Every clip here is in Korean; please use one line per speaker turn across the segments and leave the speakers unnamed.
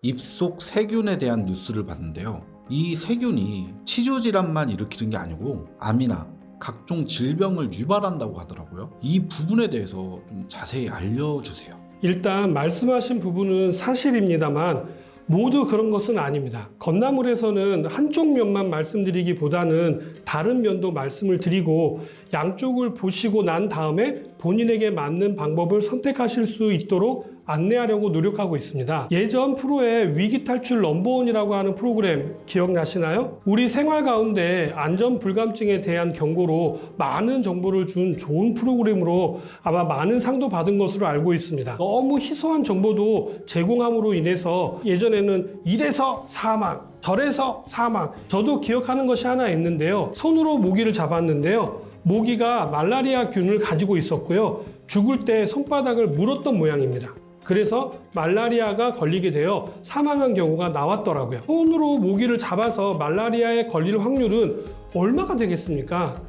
입속 세균에 대한 뉴스를 봤는데요. 이 세균이 치주질환만 일으키는 게 아니고 암이나 각종 질병을 유발한다고 하더라고요. 이 부분에 대해서 좀 자세히 알려주세요.
일단 말씀하신 부분은 사실입니다만 모두 그런 것은 아닙니다. 건나물에서는 한쪽 면만 말씀드리기보다는 다른 면도 말씀을 드리고 양쪽을 보시고 난 다음에 본인에게 맞는 방법을 선택하실 수 있도록 안내하려고 노력하고 있습니다. 예전 프로의 위기탈출 넘버원이라고 하는 프로그램 기억나시나요? 우리 생활 가운데 안전불감증에 대한 경고로 많은 정보를 준 좋은 프로그램으로 아마 많은 상도 받은 것으로 알고 있습니다. 너무 희소한 정보도 제공함으로 인해서 예전에는 이래서 사망, 저래서 사망, 저도 기억하는 것이 하나 있는데요. 손으로 모기를 잡았는데요. 모기가 말라리아균을 가지고 있었고요. 죽을 때 손바닥을 물었던 모양입니다. 그래서 말라리아가 걸리게 되어 사망한 경우가 나왔더라고요. 손으로 모기를 잡아서 말라리아에 걸릴 확률은 얼마가 되겠습니까?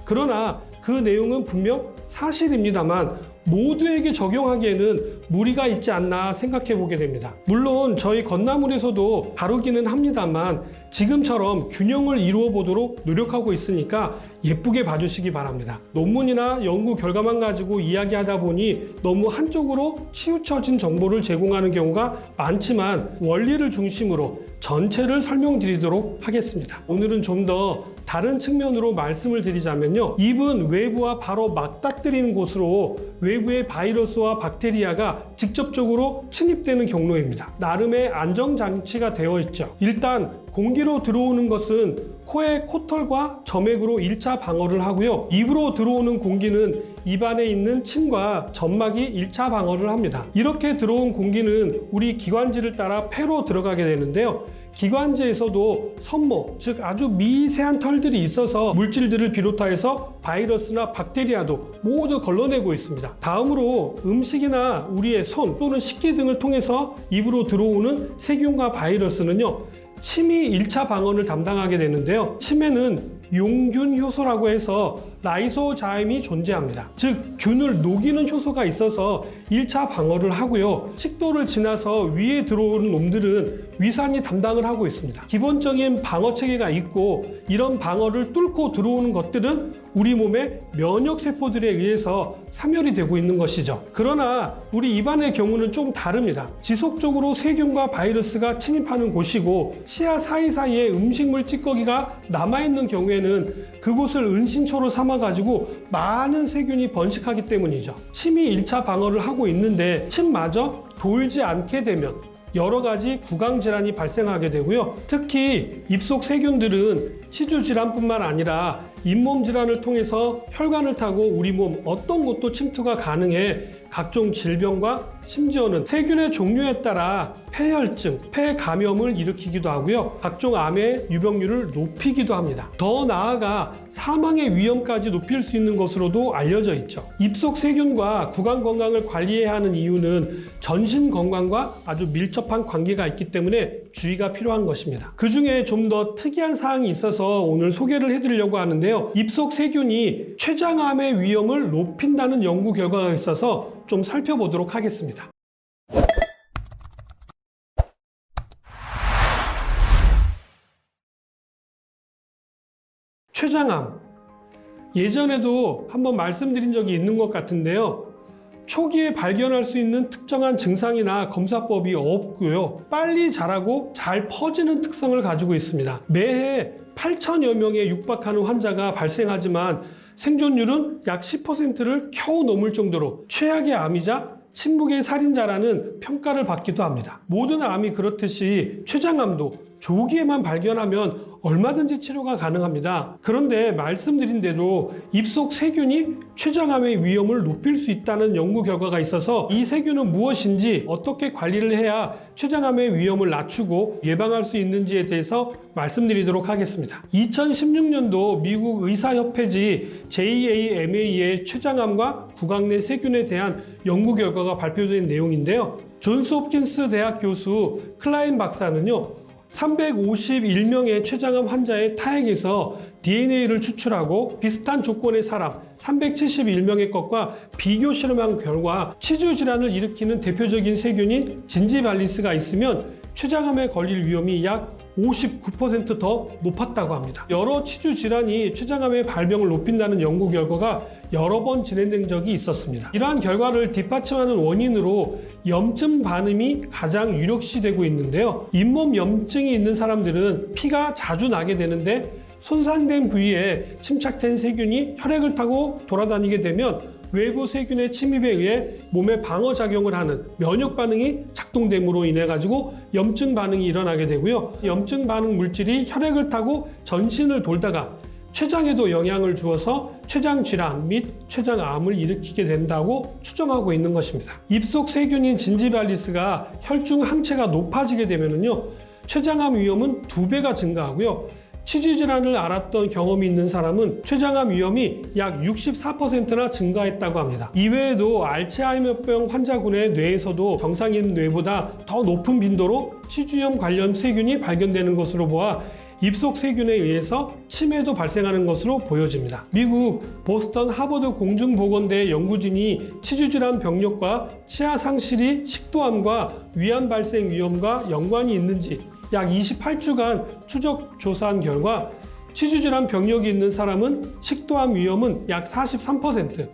그러나 그 내용은 분명 사실입니다만 모두에게 적용하기에는 무리가 있지 않나 생각해 보게 됩니다. 물론 저희 건나물에서도 다루기는 합니다만 지금처럼 균형을 이루어 보도록 노력하고 있으니까 예쁘게 봐주시기 바랍니다. 논문이나 연구 결과만 가지고 이야기하다 보니 너무 한쪽으로 치우쳐진 정보를 제공하는 경우가 많지만 원리를 중심으로 전체를 설명드리도록 하겠습니다. 오늘은 좀 더 다른 측면으로 말씀을 드리자면요. 입은 외부와 바로 맞닥뜨리는 곳으로 외부의 바이러스와 박테리아가 직접적으로 침입되는 경로입니다. 나름의 안정장치가 되어 있죠. 일단 공기로 들어오는 것은 코의 코털과 점액으로 1차 방어를 하고요. 입으로 들어오는 공기는 입안에 있는 침과 점막이 1차 방어를 합니다. 이렇게 들어온 공기는 우리 기관지를 따라 폐로 들어가게 되는데요. 기관지에서도 섬모, 즉 아주 미세한 털들이 있어서 물질들을 비롯하여서 바이러스나 박테리아도 모두 걸러내고 있습니다. 다음으로 음식이나 우리의 손 또는 식기 등을 통해서 입으로 들어오는 세균과 바이러스는요. 침이 1차 방어를 담당하게 되는데요. 침에는 용균 효소라고 해서 라이소자임이 존재합니다. 즉 균을 녹이는 효소가 있어서 1차 방어를 하고요. 식도를 지나서 위에 들어오는 놈들은 위산이 담당을 하고 있습니다. 기본적인 방어 체계가 있고 이런 방어를 뚫고 들어오는 것들은 우리 몸의 면역세포들에 의해서 사멸이 되고 있는 것이죠. 그러나 우리 입안의 경우는 좀 다릅니다. 지속적으로 세균과 바이러스가 침입하는 곳이고 치아 사이사이에 음식물 찌꺼기가 남아있는 경우에는 그곳을 은신처로 삼아가지고 많은 세균이 번식하기 때문이죠. 침이 1차 방어를 하고 있는데 침마저 돌지 않게 되면 여러 가지 구강질환이 발생하게 되고요. 특히 입속 세균들은 치주질환뿐만 아니라 잇몸 질환을 통해서 혈관을 타고 우리 몸 어떤 곳도 침투가 가능해 각종 질병과 심지어는 세균의 종류에 따라 폐혈증, 폐감염을 일으키기도 하고요. 각종 암의 유병률을 높이기도 합니다. 더 나아가 사망의 위험까지 높일 수 있는 것으로도 알려져 있죠. 입속 세균과 구강 건강을 관리해야 하는 이유는 전신 건강과 아주 밀접한 관계가 있기 때문에 주의가 필요한 것입니다. 그 중에 좀 더 특이한 사항이 있어서 오늘 소개를 해드리려고 하는데요. 입속 세균이 췌장암의 위험을 높인다는 연구 결과가 있어서 좀 살펴보도록 하겠습니다. 췌장암, 예전에도 한번 말씀드린 적이 있는 것 같은데요. 초기에 발견할 수 있는 특정한 증상이나 검사법이 없고요. 빨리 자라고 잘 퍼지는 특성을 가지고 있습니다. 매해 8천여 명에 육박하는 환자가 발생하지만 생존율은 약 10%를 겨우 넘을 정도로 최악의 암이자 침묵의 살인자라는 평가를 받기도 합니다. 모든 암이 그렇듯이 췌장암도 조기에만 발견하면 얼마든지 치료가 가능합니다. 그런데 말씀드린 대로 입속 세균이 췌장암의 위험을 높일 수 있다는 연구 결과가 있어서 이 세균은 무엇인지 어떻게 관리를 해야 췌장암의 위험을 낮추고 예방할 수 있는지에 대해서 말씀드리도록 하겠습니다. 2016년도 미국 의사협회지 JAMA의 췌장암과 구강 내 세균에 대한 연구 결과가 발표된 내용인데요. 존스 홉킨스 대학 교수 클라인 박사는요. 351명의 췌장암 환자의 타액에서 DNA를 추출하고 비슷한 조건의 사람 371명의 것과 비교 실험한 결과 치주 질환을 일으키는 대표적인 세균인 진지발리스가 있으면 췌장암에 걸릴 위험이 약 59% 더 높았다고 합니다. 여러 치주 질환이 췌장암의 발병을 높인다는 연구 결과가 여러 번 진행된 적이 있었습니다. 이러한 결과를 뒷받침하는 원인으로 염증 반응이 가장 유력시되고 있는데요. 잇몸 염증이 있는 사람들은 피가 자주 나게 되는데 손상된 부위에 침착된 세균이 혈액을 타고 돌아다니게 되면 외부 세균의 침입에 의해 몸에 방어작용을 하는 면역 반응이 작동됨으로 인해 가지고 염증 반응이 일어나게 되고요. 염증 반응 물질이 혈액을 타고 전신을 돌다가 췌장에도 영향을 주어서 췌장 질환 및 췌장암을 일으키게 된다고 추정하고 있는 것입니다. 입속 세균인 진지발리스가 혈중 항체가 높아지게 되면요, 췌장암 위험은 2배가 증가하고요. 치주 질환을 앓았던 경험이 있는 사람은 췌장암 위험이 약 64%나 증가했다고 합니다. 이외에도 알츠하이머병 환자군의 뇌에서도 정상인 뇌보다 더 높은 빈도로 치주염 관련 세균이 발견되는 것으로 보아 입속 세균에 의해서 치매도 발생하는 것으로 보여집니다. 미국 보스턴 하버드 공중보건대 연구진이 치주질환 병력과 치아 상실이 식도암과 위암 발생 위험과 연관이 있는지 약 28주간 추적 조사한 결과 치주질환 병력이 있는 사람은 식도암 위험은 약 43%,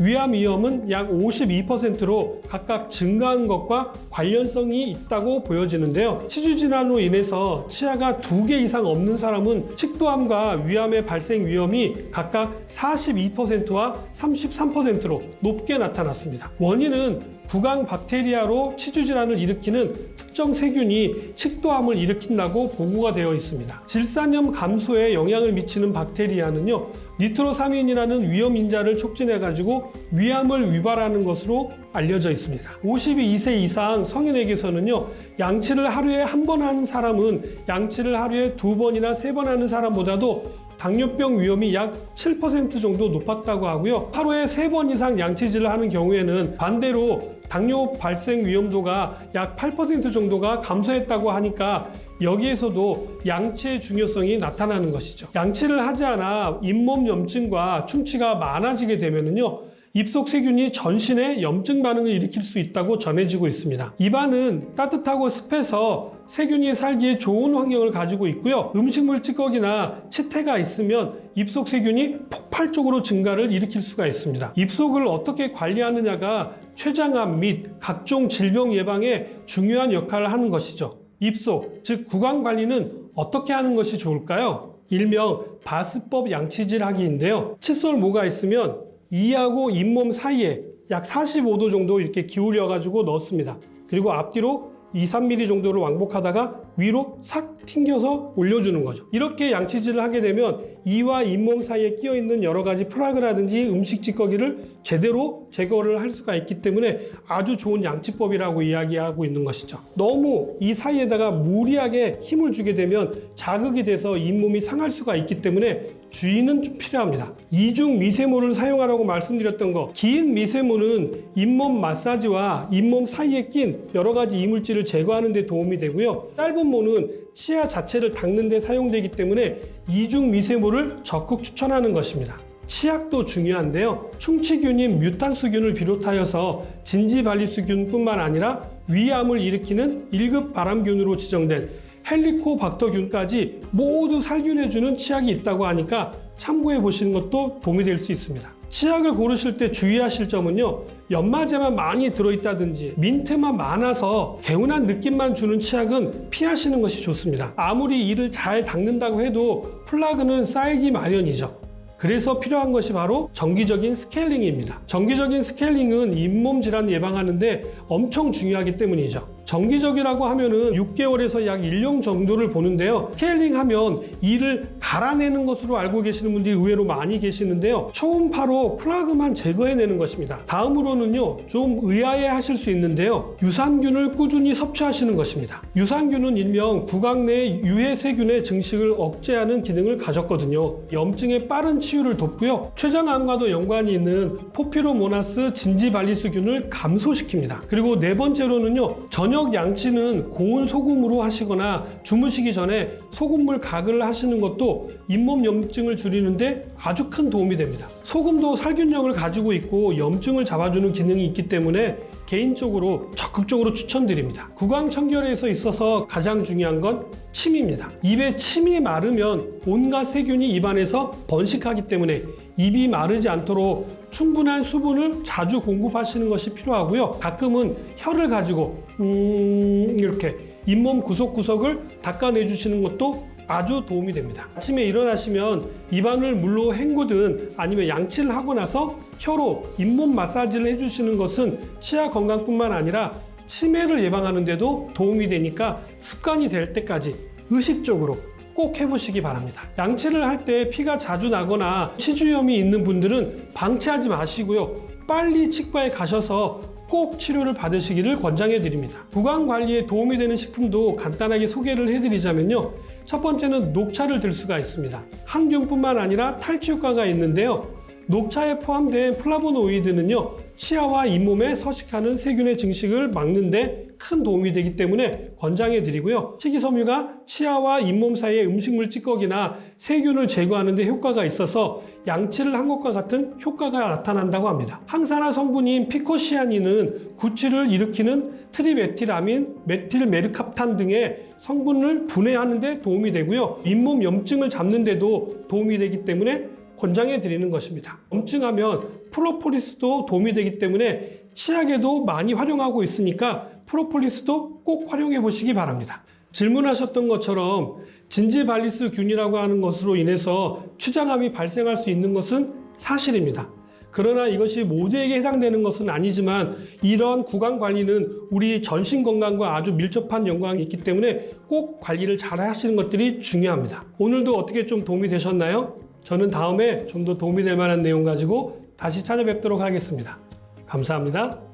위암 위험은 약 52%로 각각 증가한 것과 관련성이 있다고 보여지는데요. 치주질환으로 인해서 치아가 2개 이상 없는 사람은 식도암과 위암의 발생 위험이 각각 42%와 33%로 높게 나타났습니다. 원인은 구강 박테리아로 치주질환을 일으키는 특정 세균이 식도암을 일으킨다고 보고가 되어 있습니다. 질산염 감소에 영향을 미치는 박테리아는요, 니트로사민이라는 위험인자를 촉진해가지고 위암을 유발하는 것으로 알려져 있습니다. 52세 이상 성인에게서는요, 양치를 하루에 1번 하는 사람은 양치를 하루에 2번이나 3번 하는 사람보다도 당뇨병 위험이 약 7% 정도 높았다고 하고요. 하루에 3번 이상 양치질을 하는 경우에는 반대로 당뇨 발생 위험도가 약 8% 정도가 감소했다고 하니까 여기에서도 양치의 중요성이 나타나는 것이죠. 양치를 하지 않아 잇몸 염증과 충치가 많아지게 되면요, 입속 세균이 전신에 염증 반응을 일으킬 수 있다고 전해지고 있습니다. 입안은 따뜻하고 습해서 세균이 살기에 좋은 환경을 가지고 있고요. 음식물 찌꺼기나 치태가 있으면 입속 세균이 폭발적으로 증가를 일으킬 수가 있습니다. 입속을 어떻게 관리하느냐가 췌장암 및 각종 질병 예방에 중요한 역할을 하는 것이죠. 입속, 즉 구강 관리는 어떻게 하는 것이 좋을까요? 일명 바스법 양치질 하기인데요. 칫솔모가 있으면 이하고 잇몸 사이에 약 45도 정도 이렇게 기울여 가지고 넣습니다. 그리고 앞뒤로 2-3mm 정도를 왕복하다가 위로 싹 튕겨서 올려주는 거죠. 이렇게 양치질을 하게 되면 이와 잇몸 사이에 끼어 있는 여러 가지 플라그라든지 음식 찌꺼기를 제대로 제거를 할 수가 있기 때문에 아주 좋은 양치법이라고 이야기하고 있는 것이죠. 너무 이 사이에다가 무리하게 힘을 주게 되면 자극이 돼서 잇몸이 상할 수가 있기 때문에 주의는 좀 필요합니다. 이중 미세모를 사용하라고 말씀드렸던 거, 긴 미세모는 잇몸 마사지와 잇몸 사이에 낀 여러 가지 이물질을 제거하는 데 도움이 되고요. 짧은 모는 치아 자체를 닦는 데 사용되기 때문에 이중 미세모를 적극 추천하는 것입니다. 치약도 중요한데요. 충치균인 뮤탄수균을 비롯하여서 진지발리수균뿐만 아니라 위암을 일으키는 1급 발암균으로 지정된 헬리코박터균까지 모두 살균해주는 치약이 있다고 하니까 참고해 보시는 것도 도움이 될 수 있습니다. 치약을 고르실 때 주의하실 점은요, 연마제만 많이 들어있다든지 민트만 많아서 개운한 느낌만 주는 치약은 피하시는 것이 좋습니다. 아무리 이를 잘 닦는다고 해도 플라그는 쌓이기 마련이죠. 그래서 필요한 것이 바로 정기적인 스케일링입니다. 정기적인 스케일링은 잇몸 질환 예방하는데 엄청 중요하기 때문이죠. 정기적이라고 하면은 6개월에서 약 1년 정도를 보는데요. 스케일링 하면 이를 갈아내는 것으로 알고 계시는 분들이 의외로 많이 계시는데요. 초음파로 플라그만 제거해내는 것입니다. 다음으로는요, 좀 의아해 하실 수 있는데요. 유산균을 꾸준히 섭취하시는 것입니다. 유산균은 일명 구강 내 유해 세균의 증식을 억제하는 기능을 가졌거든요. 염증의 빠른 치유를 돕고요. 췌장암과도 연관이 있는 포피로모나스 진지발리수균을 감소시킵니다. 그리고 네 번째로는요, 저녁 양치는 고운 소금으로 하시거나 주무시기 전에 소금물 가글을 하시는 것도 잇몸 염증을 줄이는데 아주 큰 도움이 됩니다. 소금도 살균력을 가지고 있고 염증을 잡아주는 기능이 있기 때문에 개인적으로 적극적으로 추천드립니다. 구강청결에서 있어서 가장 중요한 건 침입니다. 입에 침이 마르면 온갖 세균이 입안에서 번식하기 때문에 입이 마르지 않도록 충분한 수분을 자주 공급하시는 것이 필요하고요. 가끔은 혀를 가지고 이렇게 잇몸 구석구석을 닦아내 주시는 것도 아주 도움이 됩니다. 아침에 일어나시면 입안을 물로 헹구든 아니면 양치를 하고 나서 혀로 잇몸 마사지를 해주시는 것은 치아 건강뿐만 아니라 치매를 예방하는 데도 도움이 되니까 습관이 될 때까지 의식적으로 꼭 해보시기 바랍니다. 양치를 할 때 피가 자주 나거나 치주염이 있는 분들은 방치하지 마시고요. 빨리 치과에 가셔서 꼭 치료를 받으시기를 권장해 드립니다. 구강 관리에 도움이 되는 식품도 간단하게 소개를 해드리자면요. 첫 번째는 녹차를 들 수가 있습니다. 항균뿐만 아니라 탈취 효과가 있는데요. 녹차에 포함된 플라보노이드는요, 치아와 잇몸에 서식하는 세균의 증식을 막는 데 큰 도움이 되기 때문에 권장해 드리고요. 식이섬유가 치아와 잇몸 사이의 음식물 찌꺼기나 세균을 제거하는 데 효과가 있어서 양치를 한 것과 같은 효과가 나타난다고 합니다. 항산화 성분인 피코시아닌은 구취를 일으키는 트리메틸아민, 메틸메르캅탄 등의 성분을 분해하는 데 도움이 되고요. 잇몸 염증을 잡는 데도 도움이 되기 때문에 권장해 드리는 것입니다. 염증하면 프로폴리스도 도움이 되기 때문에 치약에도 많이 활용하고 있으니까 프로폴리스도 꼭 활용해 보시기 바랍니다. 질문하셨던 것처럼 진지발리스균이라고 하는 것으로 인해서 췌장암이 발생할 수 있는 것은 사실입니다. 그러나 이것이 모두에게 해당되는 것은 아니지만 이런 구강 관리는 우리 전신 건강과 아주 밀접한 연관이 있기 때문에 꼭 관리를 잘 하시는 것들이 중요합니다. 오늘도 어떻게 좀 도움이 되셨나요? 저는 다음에 좀 더 도움이 될 만한 내용 가지고 다시 찾아뵙도록 하겠습니다. 감사합니다.